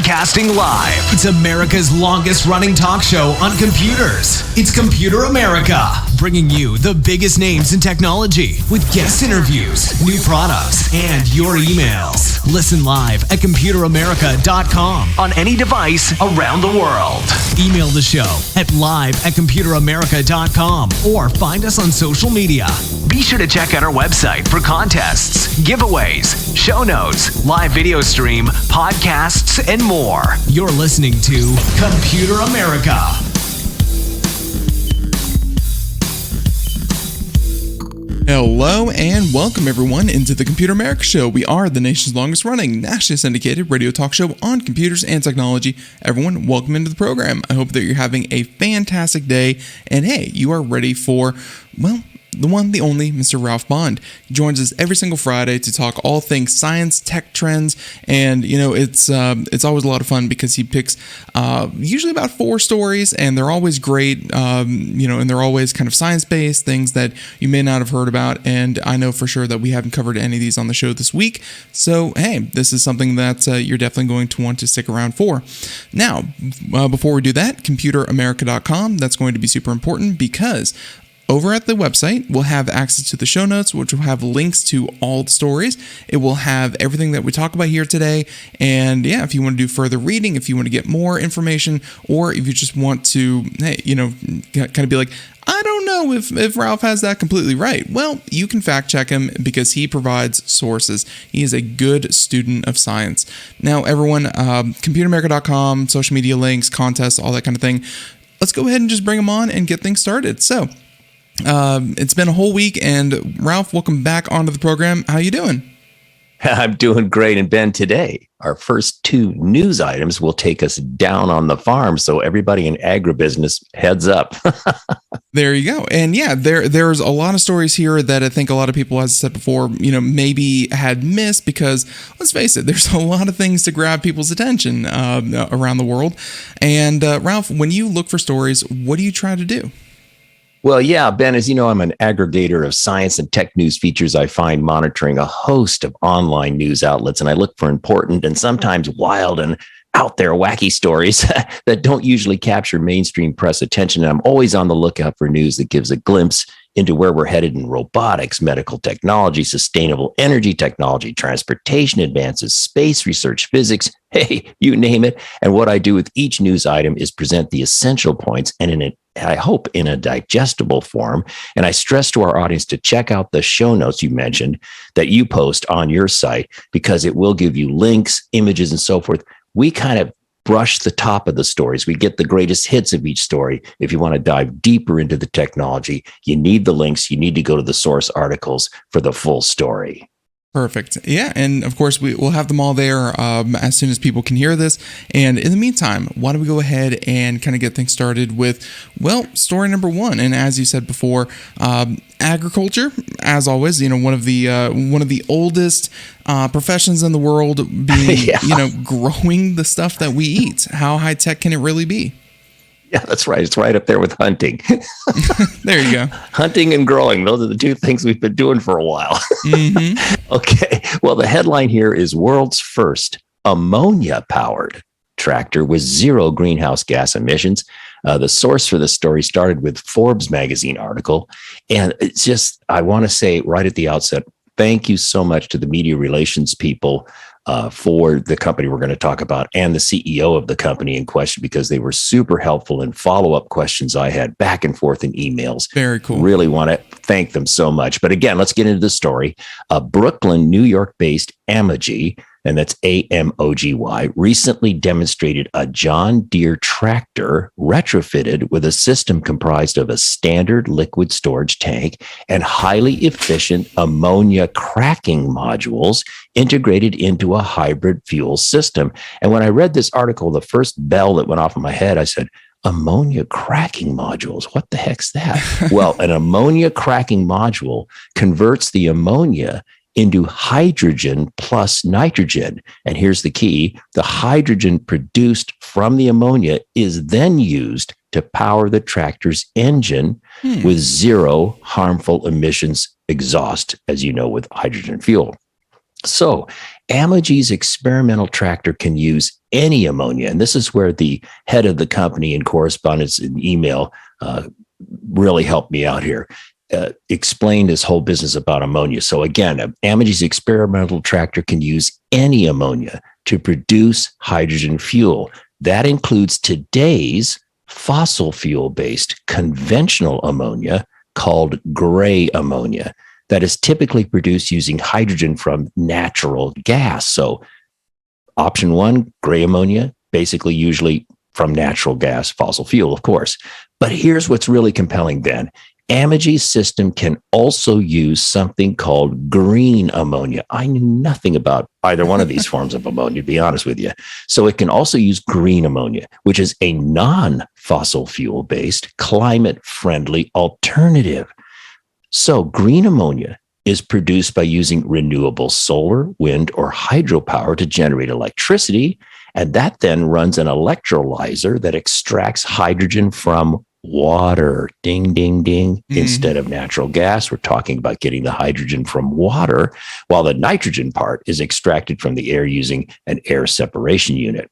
Broadcasting live. It's America's longest running talk show on computers. It's Computer America, bringing you the biggest names in technology with guest interviews, new products, and your emails. Listen live at computeramerica.com on any device around the world. Email the show at live@computeramerica.com or find us on social media. Be sure to check out our website for contests, giveaways, show notes, live video stream, podcasts, and more. You're listening to Computer America. Hello and welcome everyone into the Computer America Show. We are the nation's longest running, nationally syndicated radio talk show on computers and technology. Everyone, welcome into the program. I hope that you're having a fantastic day and hey, you are ready for, well, the one, the only, Mr. Ralph Bond. He joins us every single Friday to talk all things science, tech trends, and it's always a lot of fun because he picks usually about 4 stories, and they're always great, and they're always kind of science-based, things that you may not have heard about, and I know for sure that we haven't covered any of these on the show this week, so hey, this is something that you're definitely going to want to stick around for. Now, before we do that, computeramerica.com, that's going to be super important because over at the website, we'll have access to the show notes, which will have links to all the stories. It will have everything that we talk about here today. And yeah, if you want to do further reading, if you want to get more information, or if you just want to, kind of be like, I don't know if Ralph has that completely right. Well, you can fact check him because he provides sources. He is a good student of science. Now, everyone, computeramerica.com, social media links, contests, all that kind of thing. Let's go ahead and just bring them on and get things started. So, it's been a whole week, and Ralph, welcome back onto the program. How you doing? I'm doing great. And Ben, today, our first 2 news items will take us down on the farm. So everybody in agribusiness, heads up. There you go. And yeah, there's a lot of stories here that I think a lot of people, as I said before, maybe had missed because, let's face it, there's a lot of things to grab people's attention around the world. And Ralph, when you look for stories, what do you try to do? Well, yeah, Ben, as you know, I'm an aggregator of science and tech news features I find monitoring a host of online news outlets, and I look for important and sometimes wild and out there wacky stories that don't usually capture mainstream press attention. And I'm always on the lookout for news that gives a glimpse into where we're headed in robotics, medical technology, sustainable energy technology, transportation advances, space research, physics, hey, you name it. And what I do with each news item is present the essential points and I hope in a digestible form. And I stress to our audience to check out the show notes you mentioned that you post on your site, because it will give you links, images, and so forth. We kind of brush the top of the stories. We get the greatest hits of each story. If you want to dive deeper into the technology, you need the links. You need to go to the source articles for the full story. Perfect. Yeah, and of course, we'll have them all there as soon as people can hear this. And in the meantime, why don't we go ahead and kind of get things started with, well, story number 1. And as you said before, agriculture, as always, one of the oldest professions in the world, being growing the stuff that we eat. How high tech can it really be? Yeah, that's right. It's right up there with hunting. There you go. Hunting and growing. Those are the 2 things we've been doing for a while. Mm-hmm. Okay. Well, the headline here is world's first ammonia-powered tractor with 0 greenhouse gas emissions. The source for the story started with Forbes magazine article. And it's just, I want to say right at the outset, thank you so much to the media relations people for the company we're going to talk about and the CEO of the company in question, because they were super helpful in follow-up questions I had back and forth in emails. Very cool. Really want to thank them so much. But again, let's get into the story. Brooklyn, New York-based Amogy, and that's AMOGY, recently demonstrated a John Deere tractor retrofitted with a system comprised of a standard liquid storage tank and highly efficient ammonia cracking modules integrated into a hybrid fuel system. And when I read this article, the first bell that went off in my head, I said, ammonia cracking modules. What the heck's that? Well, an ammonia cracking module converts the ammonia into hydrogen plus nitrogen. And here's the key. The hydrogen produced from the ammonia is then used to power the tractor's engine with 0 harmful emissions exhaust, as you know, with hydrogen fuel. So Amogy's experimental tractor can use any ammonia. And this is where the head of the company in correspondence in email really helped me out here. Explain this whole business about ammonia. So again, Amogy's experimental tractor can use any ammonia to produce hydrogen fuel. That includes today's fossil fuel-based conventional ammonia called gray ammonia that is typically produced using hydrogen from natural gas. So option one, gray ammonia, basically usually from natural gas, fossil fuel, of course. But here's what's really compelling, Ben. Amogy's system can also use something called green ammonia. I knew nothing about either one of these forms of ammonia, to be honest with you. So it can also use green ammonia, which is a non-fossil fuel-based, climate-friendly alternative. So green ammonia is produced by using renewable solar, wind, or hydropower to generate electricity. And that then runs an electrolyzer that extracts hydrogen from water. Ding, ding, ding. Instead of natural gas, we're talking about getting the hydrogen from water, while the nitrogen part is extracted from the air using an air separation unit.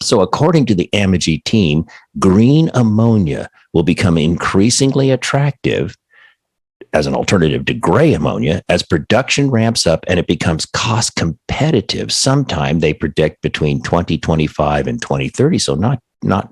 So according to the Amogy team, green ammonia will become increasingly attractive as an alternative to gray ammonia as production ramps up and it becomes cost competitive. Sometime they predict between 2025 and 2030. So not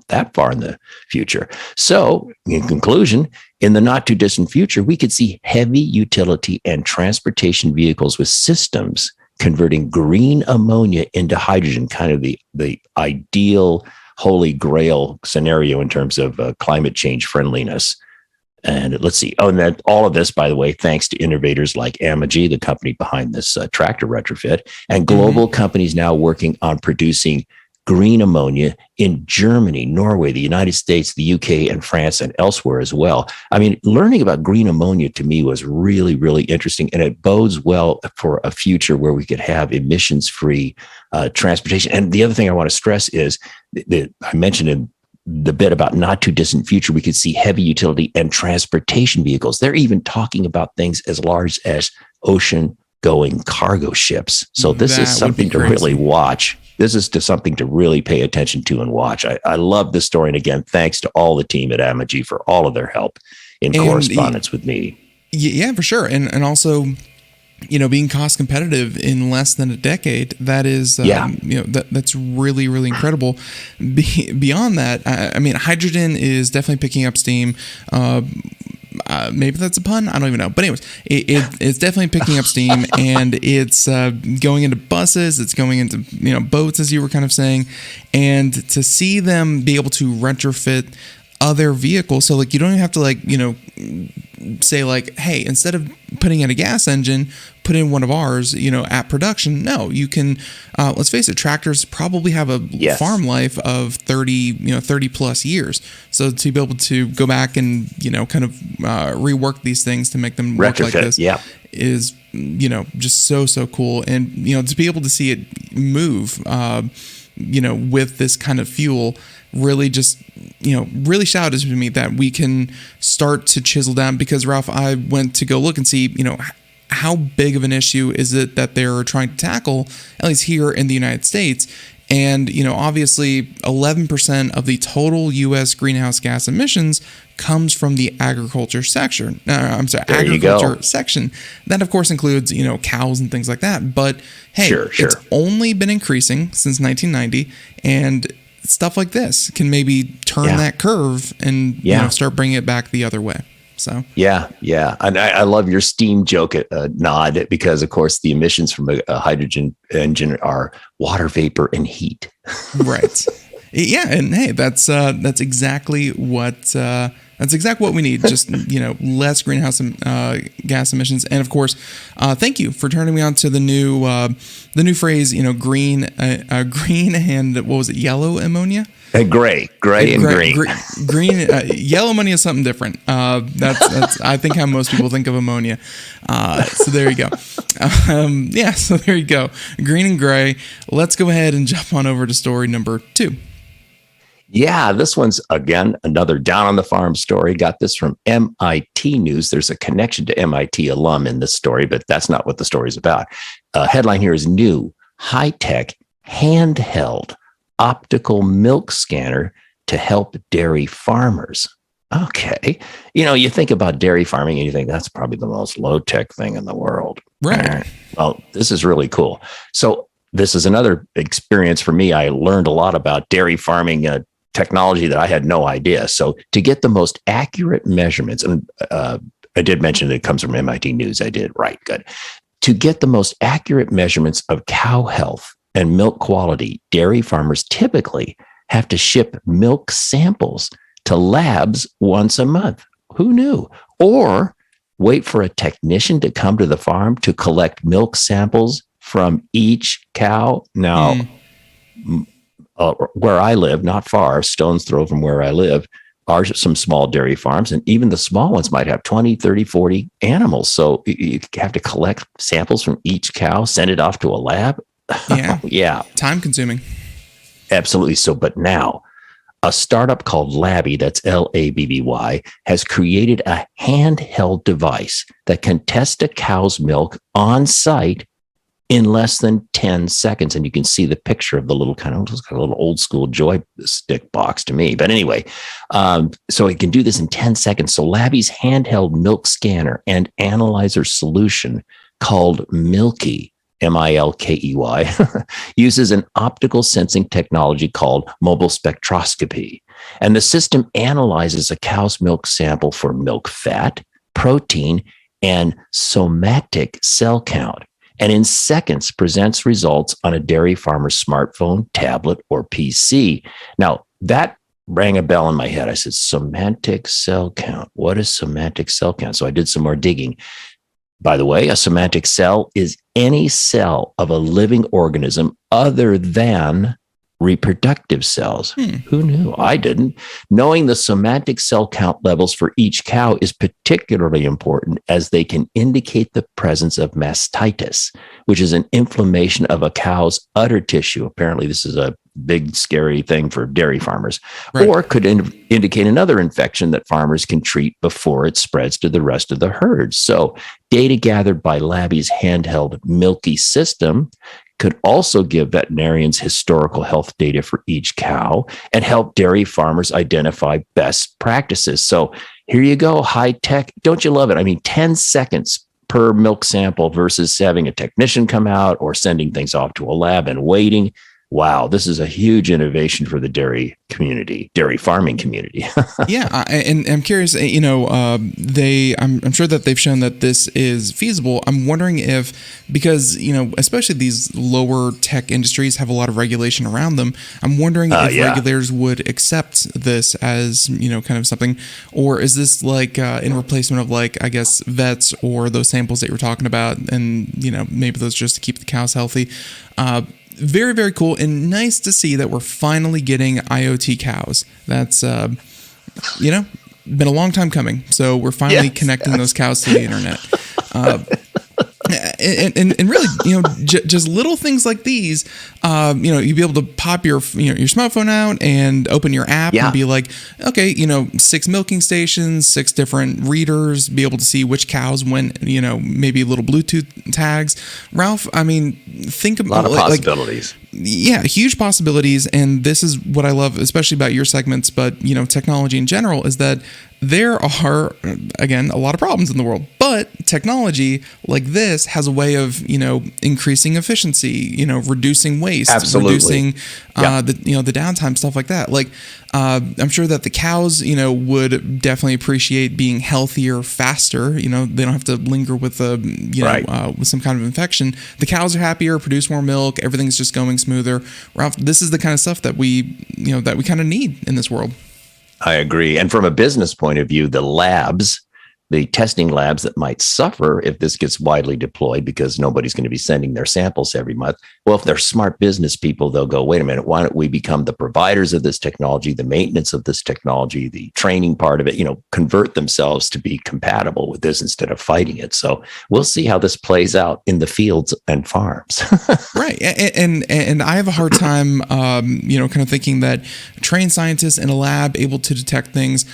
that far in the future. So in conclusion, in the not too distant future, we could see heavy utility and transportation vehicles with systems converting green ammonia into hydrogen, kind of the ideal holy grail scenario in terms of climate change friendliness. And let's see. Oh, and then all of this, by the way, thanks to innovators like Amogy, the company behind this tractor retrofit, and global companies now working on producing green ammonia in Germany, Norway, the United States, the UK, and France, and elsewhere as well. I mean, learning about green ammonia to me was really, really interesting, and it bodes well for a future where we could have emissions-free transportation. And the other thing I want to stress is that I mentioned in the bit about not too distant future, we could see heavy utility and transportation vehicles. They're even talking about things as large as ocean going cargo ships. So this is something to really watch. This is something to really pay attention to and watch. I love this story. And again, thanks to all the team at Amogy for all of their help in correspondence with me. Yeah, for sure. And also, you know, being cost competitive in less than a decade, that is, you know, that's really, really incredible. Beyond that, I mean, hydrogen is definitely picking up steam. Maybe that's a pun. I don't even know. But anyways, it's definitely picking up steam, and it's going into buses. It's going into, you know, boats, as you were kind of saying, and to see them be able to retrofit other vehicles. So like, you don't even have to, like, you know, say like, hey, instead of putting in a gas engine, put in one of ours, you know, at production. No, you can, let's face it, tractors probably have a farm life of 30 plus years. So to be able to go back and, you know, kind of rework these things to make them work like this is, you know, just so cool. And, you know, to be able to see it move, you know, with this kind of fuel, really just, you know, really shouted to me that we can start to chisel down. Because, Ralph, I went to go look and see, you know, how big of an issue is it that they're trying to tackle, at least here in the United States. And, you know, obviously 11% of the total U.S. greenhouse gas emissions comes from the agriculture section. Agriculture section. That, of course, includes, you know, cows and things like that. But, hey, it's only been increasing since 1990. And stuff like this can maybe turn that curve and you know, start bringing it back the other way. So and I love your steam joke nod, because of course the emissions from a hydrogen engine are water vapor and heat. Right. Yeah, and hey, that's exactly what we need. Just, you know, less greenhouse gas emissions. And of course, thank you for turning me on to the new phrase. You know, green and what was it? Yellow ammonia. Gray and green. Green, yellow ammonia is something different. That's I think how most people think of ammonia. So there you go. So there you go. Green and gray. Let's go ahead and jump on over to story number 2. Yeah, this one's, again, another down on the farm story. Got this from MIT News. There's a connection to MIT alum in this story, but that's not what the story's about. Headline here is new high-tech handheld optical milk scanner to help dairy farmers. Okay. You think about dairy farming and you think that's probably the most low-tech thing in the world. Right. Well, this is really cool. So this is another experience for me. I learned a lot about dairy farming technology that I had no idea. So to get the most accurate measurements, and I did mention that it comes from MIT News. I did. Right. Good. To get the most accurate measurements of cow health and milk quality, dairy farmers typically have to ship milk samples to labs once a month. Who knew? Or wait for a technician to come to the farm to collect milk samples from each cow. Now, where I live, not far, stone's throw from where I live, are some small dairy farms, and even the small ones might have 20, 30, 40 animals. So you have to collect samples from each cow, send it off to a lab. Yeah. Yeah. Time consuming. Absolutely. So, but now a startup called Labby, that's Labby, has created a handheld device that can test a cow's milk on site in less than 10 seconds. And you can see the picture of the little kind of looks like a little old school joystick box to me. But anyway, so it can do this in 10 seconds. So Labby's handheld milk scanner and analyzer solution called Milky, Milkey, uses an optical sensing technology called mobile spectroscopy. And the system analyzes a cow's milk sample for milk fat, protein, and somatic cell count, and in seconds presents results on a dairy farmer's smartphone, tablet, or PC. Now, that rang a bell in my head. I said, somatic cell count. What is somatic cell count? So I did some more digging. By the way, a somatic cell is any cell of a living organism other than reproductive cells. Who knew? I didn't. Knowing the somatic cell count levels for each cow is particularly important as they can indicate the presence of mastitis, which is an inflammation of a cow's udder tissue. Apparently, this is a big, scary thing for dairy farmers, right. Or could indicate another infection that farmers can treat before it spreads to the rest of the herd. So data gathered by Labby's handheld Milky system could also give veterinarians historical health data for each cow and help dairy farmers identify best practices. So here you go, high tech. Don't you love it? I mean, 10 seconds per milk sample versus having a technician come out or sending things off to a lab and waiting. Wow, this is a huge innovation for the dairy farming community. Yeah, and I'm curious. I'm sure that they've shown that this is feasible. I'm wondering if, because especially these lower tech industries have a lot of regulation around them. I'm wondering if regulators would accept this as kind of something, or is this like in replacement of I guess vets or those samples that you were talking about, and maybe those just to keep the cows healthy. Very, very cool, and nice to see that we're finally getting IoT cows. That's, been a long time coming. So we're finally connecting those cows to the internet. And really, just little things like these, you'd be able to pop your smartphone out and open your app and be like, okay, 6 milking stations, 6 different readers, be able to see which cows went, maybe little Bluetooth tags. Ralph, I mean, think about a lot of possibilities. Huge possibilities. And this is what I love, especially about your segments, but, technology in general, is that there are, again, a lot of problems in the world, but technology like this has a way of, increasing efficiency, reducing waste, reducing the downtime, stuff like that. I'm sure that the cows, would definitely appreciate being healthier, faster. They don't have to linger with with some kind of infection. The cows are happier, produce more milk. Everything's just going smoother. Ralph, this is the kind of stuff that we kind of need in this world. I agree. And from a business point of view, the testing labs that might suffer if this gets widely deployed because nobody's going to be sending their samples every month. Well, if they're smart business people, they'll go, wait a minute, why don't we become the providers of this technology, the maintenance of this technology, the training part of it, convert themselves to be compatible with this instead of fighting it. So we'll see how this plays out in the fields and farms. Right. And I have a hard time, kind of thinking that trained scientists in a lab able to detect things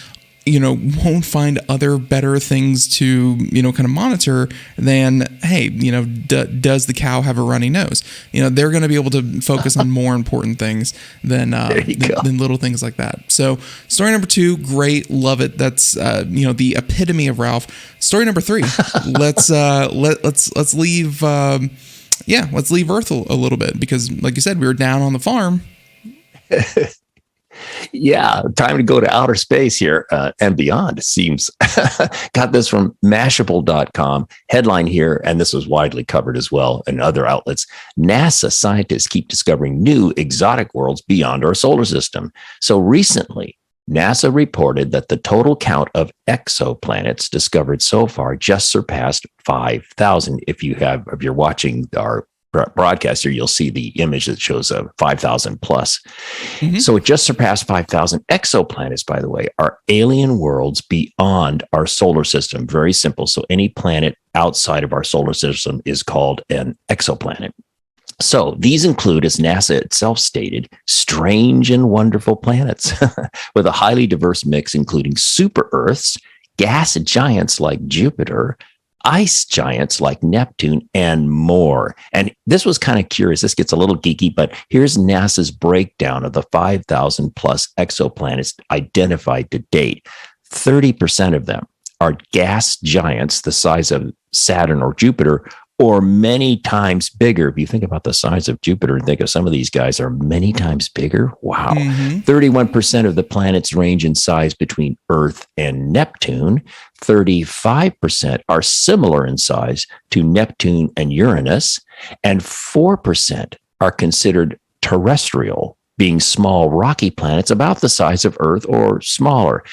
won't find other better things to, kind of monitor than, hey, does the cow have a runny nose? They're going to be able to focus on more important things than little things like that. So story number 2, great, love it. That's the epitome of Ralph. Story number 3, let's leave let's leave Earth a little bit, because like you said, we were down on the farm. Yeah, time to go to outer space here and beyond, it seems. Got this from Mashable.com. Headline here, and this was widely covered as well in other outlets. NASA scientists keep discovering new exotic worlds beyond our solar system. So recently, NASA reported that the total count of exoplanets discovered so far just surpassed 5,000. If you're watching our broadcaster, you'll see the image that shows 5,000 plus. Mm-hmm. So it just surpassed 5,000. Exoplanets, by the way, are alien worlds beyond our solar system. Very simple. So any planet outside of our solar system is called an exoplanet. So these include, as NASA itself stated, strange and wonderful planets with a highly diverse mix, including super Earths, gas giants like Jupiter, ice giants like Neptune, and more. And this was kind of curious. This gets a little geeky, but here's NASA's breakdown of the 5,000 plus exoplanets identified to date. 30% of them are gas giants the size of Saturn or Jupiter, or many times bigger. If you think about the size of Jupiter and think of some of these guys are many times bigger. Wow. Mm-hmm. 31% of the planets range in size between Earth and Neptune. 35% are similar in size to Neptune and Uranus. And 4% are considered terrestrial, being small rocky planets about the size of Earth or smaller.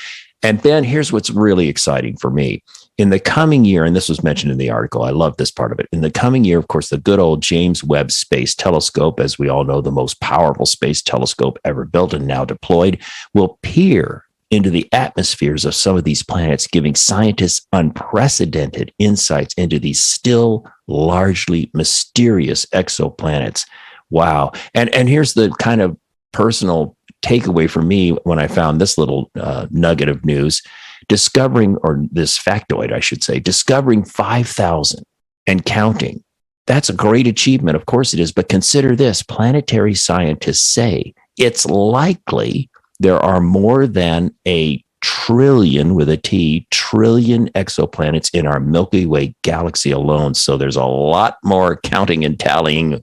And then here's what's really exciting for me. In the coming year, and this was mentioned in the article, I love this part of it. In the coming year, of course, the good old James Webb Space Telescope, as we all know, the most powerful space telescope ever built and now deployed, will peer into the atmospheres of some of these planets, giving scientists unprecedented insights into these still largely mysterious exoplanets. Wow. And here's the kind of personal takeaway for me when I found this little nugget of news. Discovering, or this factoid, I should say, discovering 5,000 and counting. That's a great achievement. Of course it is. But consider this. Planetary scientists say it's likely there are more than a trillion, with a T, trillion exoplanets in our Milky Way galaxy alone. So there's a lot more counting and tallying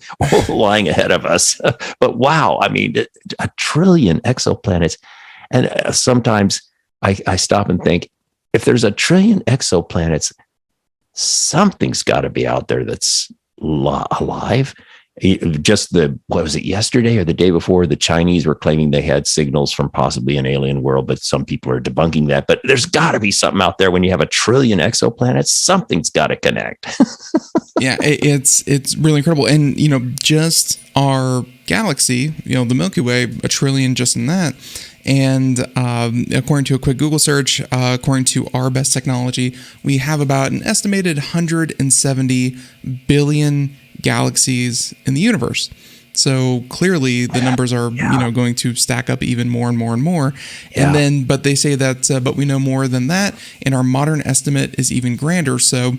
lying ahead of us. But wow, I mean, a trillion exoplanets. And sometimes I stop and think, if there's a trillion exoplanets, something's got to be out there that's alive. Just what was it, yesterday or the day before, the Chinese were claiming they had signals from possibly an alien world, but some people are debunking that. But there's got to be something out there when you have a trillion exoplanets. Something's got to connect. Yeah, it's really incredible. And, just our galaxy, the Milky Way, a trillion just in that. And according to a quick Google search, according to our best technology, we have about an estimated 170 billion galaxies in the universe. So clearly the numbers are, going to stack up even more and more and more. And then, but they say that, but we know more than that. And our modern estimate is even grander. So,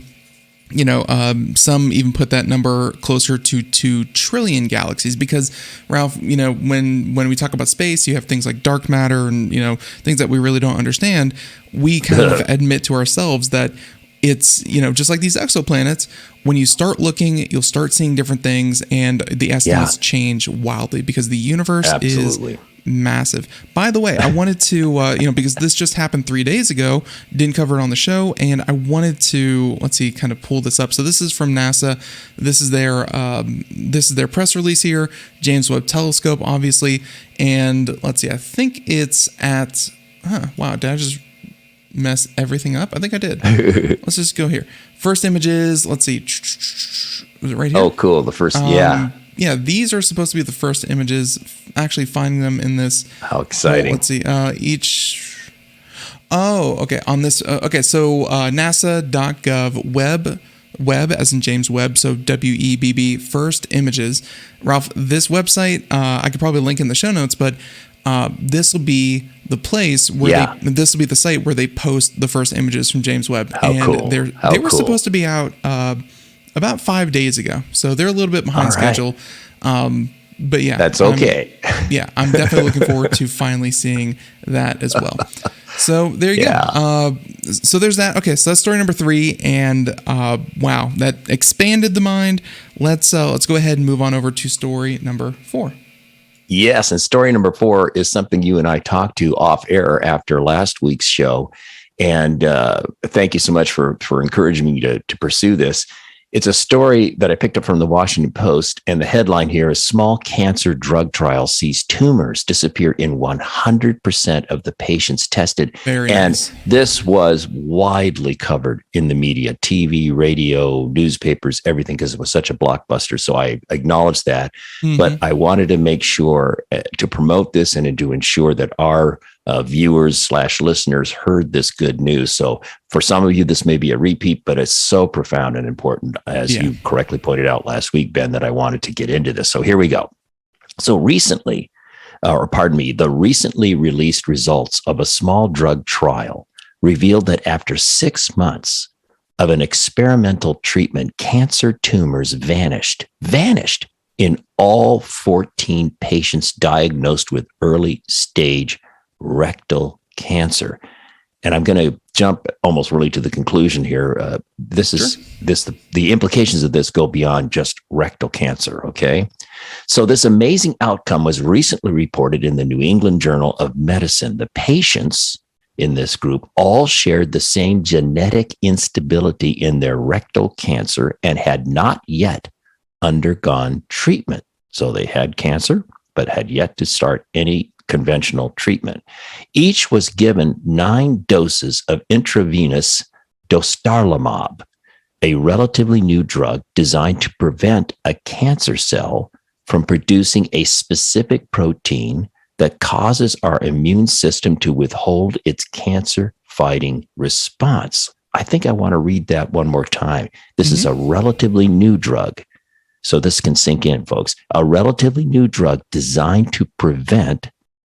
some even put that number closer to 2 trillion galaxies, because Ralph, when we talk about space, you have things like dark matter and, things that we really don't understand. We kind of admit to ourselves that it's, just like these exoplanets, when you start looking, you'll start seeing different things, and the estimates change wildly because the universe is massive. By the way, I wanted to, because this just happened 3 days ago, didn't cover it on the show, and I wanted to, kind of pull this up. So this is from NASA. This is their press release here, James Webb Telescope, obviously, and let's see, I think it's at, wow, did I just mess everything up? I think I did. Let's just go here. First images, let's see. Was it right here? Oh, cool. The first, yeah, these are supposed to be the first images. Actually finding them in this. How exciting. Let's see. Okay. On this. Okay. So NASA.gov web as in James Webb. So WEBB, first images. Ralph, this website, I could probably link in the show notes, but this will be the place where this will be the site where they post the first images from James Webb. How cool. They were supposed to be out about 5 days ago. So they're a little bit behind schedule. But yeah, that's okay. I'm definitely looking forward to finally seeing that as well. So there you go. So there's that. Okay, so that's story number 3, and wow, that expanded the mind. Let's go ahead and move on over to story number 4. Yes, and story number 4 is something you and I talked to off air after last week's show, and thank you so much for encouraging me to pursue this. It's a story that I picked up from the Washington Post, and the headline here is Small Cancer Drug Trial Sees Tumors Disappear in 100% of the patients tested. Very and nice. This was widely covered in the media, TV, radio, newspapers, everything, because it was such a blockbuster. So I acknowledge that. Mm-hmm. But I wanted to make sure to promote this and to ensure that our viewers/listeners heard this good news. So for some of you, this may be a repeat, but it's so profound and important, as you correctly pointed out last week, Ben, that I wanted to get into this. So here we go. So the recently released results of a small drug trial revealed that after 6 months of an experimental treatment, cancer tumors vanished in all 14 patients diagnosed with early stage rectal cancer. And I'm going to jump almost really to the conclusion here. The implications of this go beyond just rectal cancer. Okay. So this amazing outcome was recently reported in the New England Journal of Medicine. The patients in this group all shared the same genetic instability in their rectal cancer and had not yet undergone treatment. So they had cancer, but had yet to start any conventional treatment. Each was given 9 doses of intravenous dostarlimab, a relatively new drug designed to prevent a cancer cell from producing a specific protein that causes our immune system to withhold its cancer-fighting response. I think I want to read that one more time. This is a relatively new drug. So this can sink in, folks. A relatively new drug designed to prevent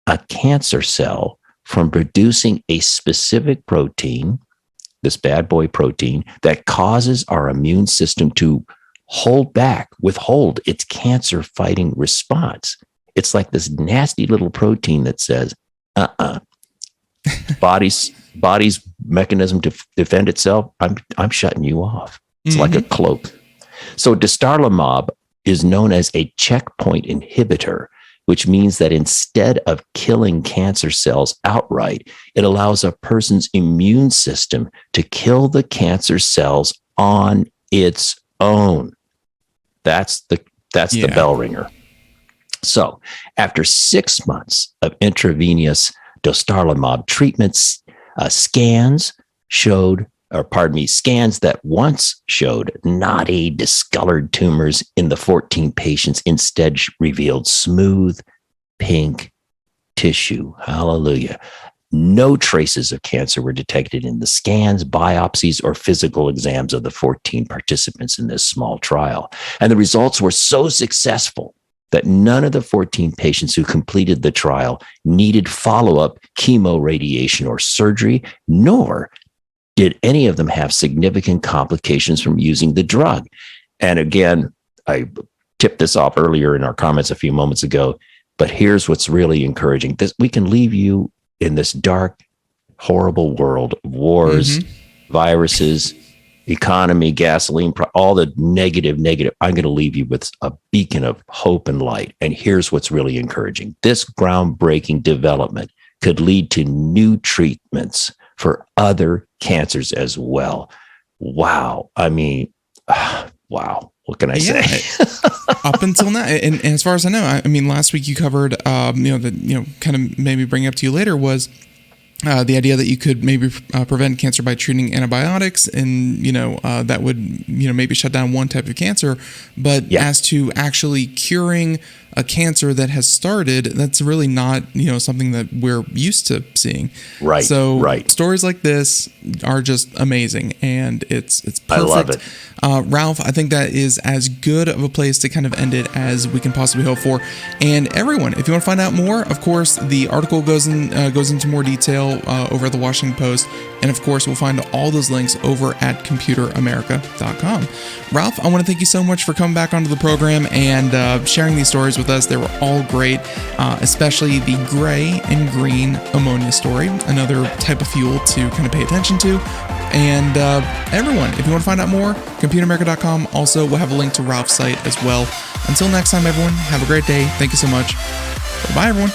a cancer cell from producing a specific protein, this bad boy protein, that causes our immune system to withhold its cancer-fighting response. It's like this nasty little protein that says, body's mechanism to defend itself, I'm shutting you off. It's like a cloak. So dostarlimab is known as a checkpoint inhibitor, which means that instead of killing cancer cells outright, it allows a person's immune system to kill the cancer cells on its own. That's the bell ringer. So after 6 months of intravenous dostarlimab treatments, scans that once showed knotty, discolored tumors in the 14 patients instead revealed smooth, pink tissue. Hallelujah. No traces of cancer were detected in the scans, biopsies, or physical exams of the 14 participants in this small trial. And the results were so successful that none of the 14 patients who completed the trial needed follow-up chemo, radiation, or surgery, nor did any of them have significant complications from using the drug. And again, I tipped this off earlier in our comments a few moments ago, but here's what's really encouraging. We can leave you in this dark, horrible world of wars, viruses, economy, gasoline, all the negative. I'm going to leave you with a beacon of hope and light. And here's what's really encouraging. This groundbreaking development could lead to new treatments for other cancers as well. Wow. I mean, wow. What can I say? Up until now, and as far as I know, I mean, last week you covered, kind of maybe bring up to you later was The idea that you could maybe prevent cancer by treating antibiotics, and that would maybe shut down one type of cancer, but as to actually curing a cancer that has started, that's really not something that we're used to seeing. Right. So right. Stories like this are just amazing, and it's perfect. I love it. Ralph, I think that is as good of a place to kind of end it as we can possibly hope for. And everyone, if you want to find out more, of course, the article goes into more detail over at the Washington Post. And of course, we'll find all those links over at computeramerica.com. Ralph, I want to thank you so much for coming back onto the program and sharing these stories with us. They were all great, especially the gray and green ammonia story, another type of fuel to kind of pay attention to. And everyone, if you want to find out more, computeramerica.com. Also, we'll have a link to Ralph's site as well. Until next time, everyone, have a great day. Thank you so much. Bye, everyone.